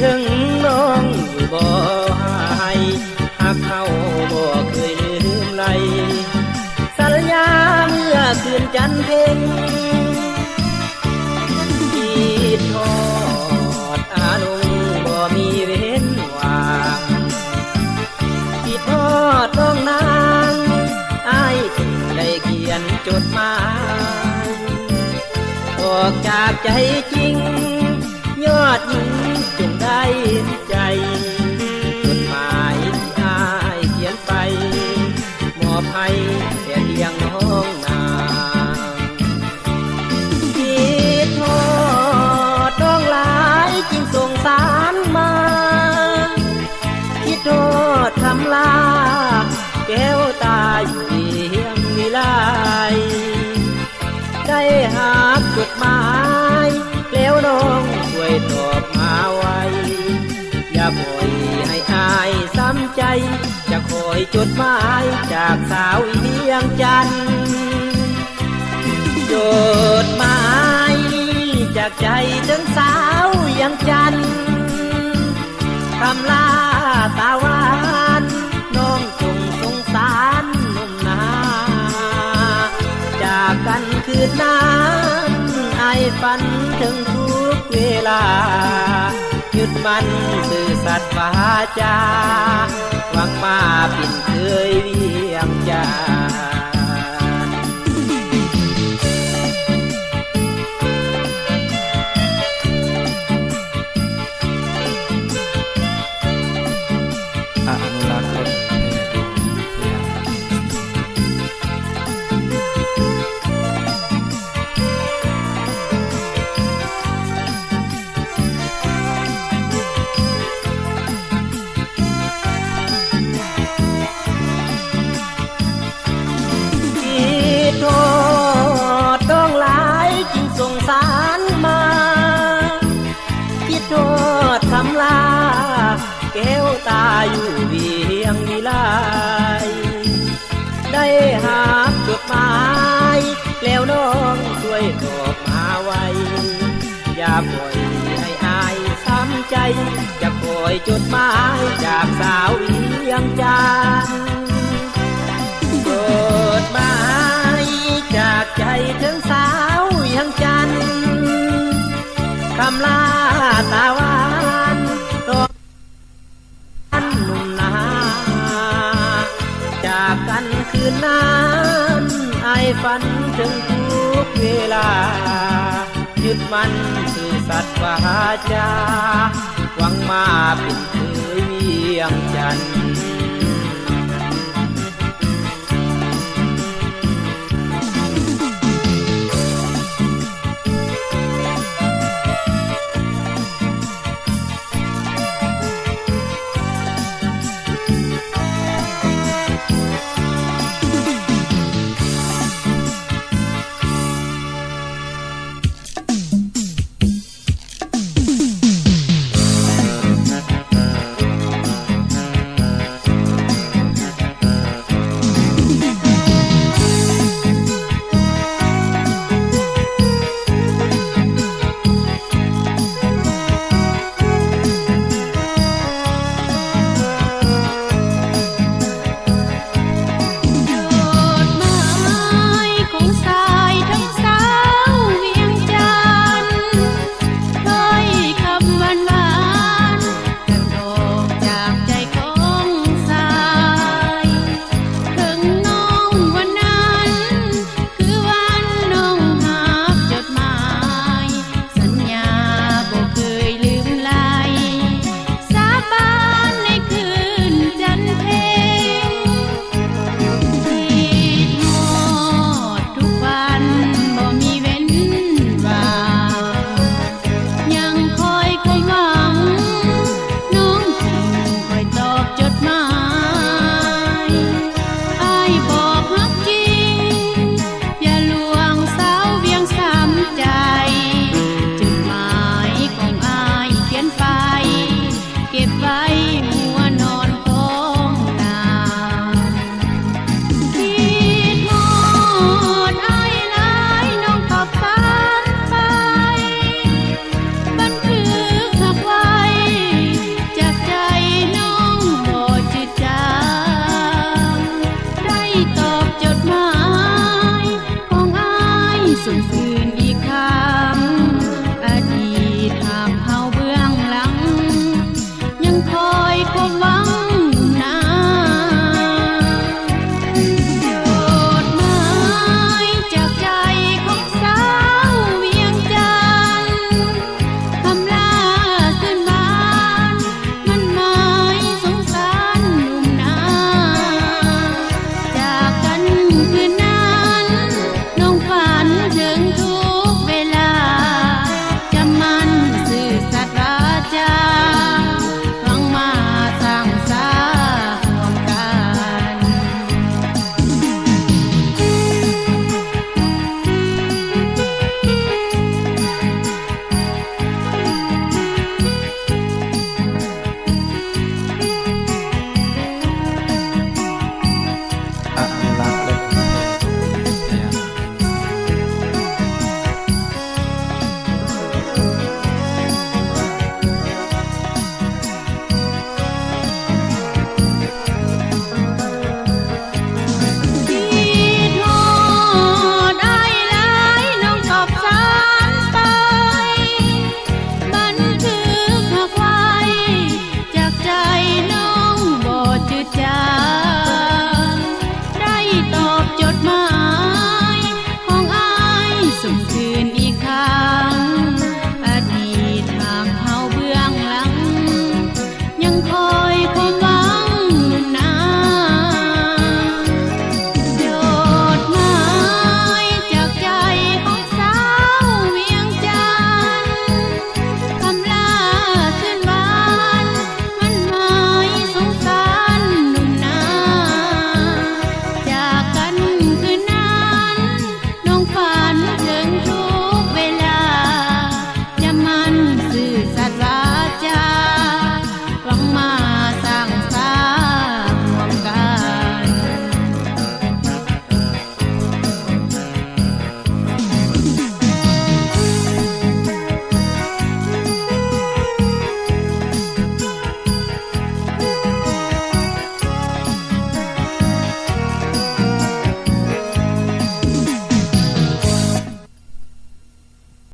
ถึงน้องอยู่บ่ให้หากเขาบ่เคยลืมไหลสัญญาเมื่อคืนจันเพ็ญคิดทอดอาลงบ่มีเว้นว่างคิดทอดน้องนางอ้ายได้เขียนจดหมายออกจากใจจริงยอดหญิงจงได้ใจจดหมายที่อ้ายเขียนไปมอบให้แค่เพียงน้องนางคิดทอดน้องหลายจึงส่งสารมาคิดทอดคำลาแก้วตาอยู่เพียงวิไลได้หาจดหมายแล้วน้องช่วยตอบมาไว้อย่าปล่อยให้อายซ้ำใจจะคอยจดหมายจากสาวเวียงจันทร์จดหมายจากใจถึงสาวเวียงจันทร์คำลาตาหวานน้องจงสงสารหนุ่มนาจากกันคืนนั้นไอ้ฝันถึงทุกเวลายึดมั่นซื่อสัตย์วาจาหวังมาเป็นเคยเวียงจันทร์อนุรักษ์คนเพลงดวงเพียงโทษต้องหลายจึงส่งสารมาคิดโทษคำลาแก้วตาอยู่เวียงวิไลได้หาจดหมายแล้วน้องช่วยตอบมาไว้อย่าปล่อยให้อายซ้ำใจจะคอยจดหมายจากสาวเวียงจันทร์จดหมายจากใจถึงสาวเวียงจันทร์คำลาตาหวานตอบอันหนุ่มนาจากกันคืนนั้นไอ้ฝันถึงทุกเวลายึดมั่นซื่อสัตย์วาจาหวังมาเป็นเคยเวียงจันทร์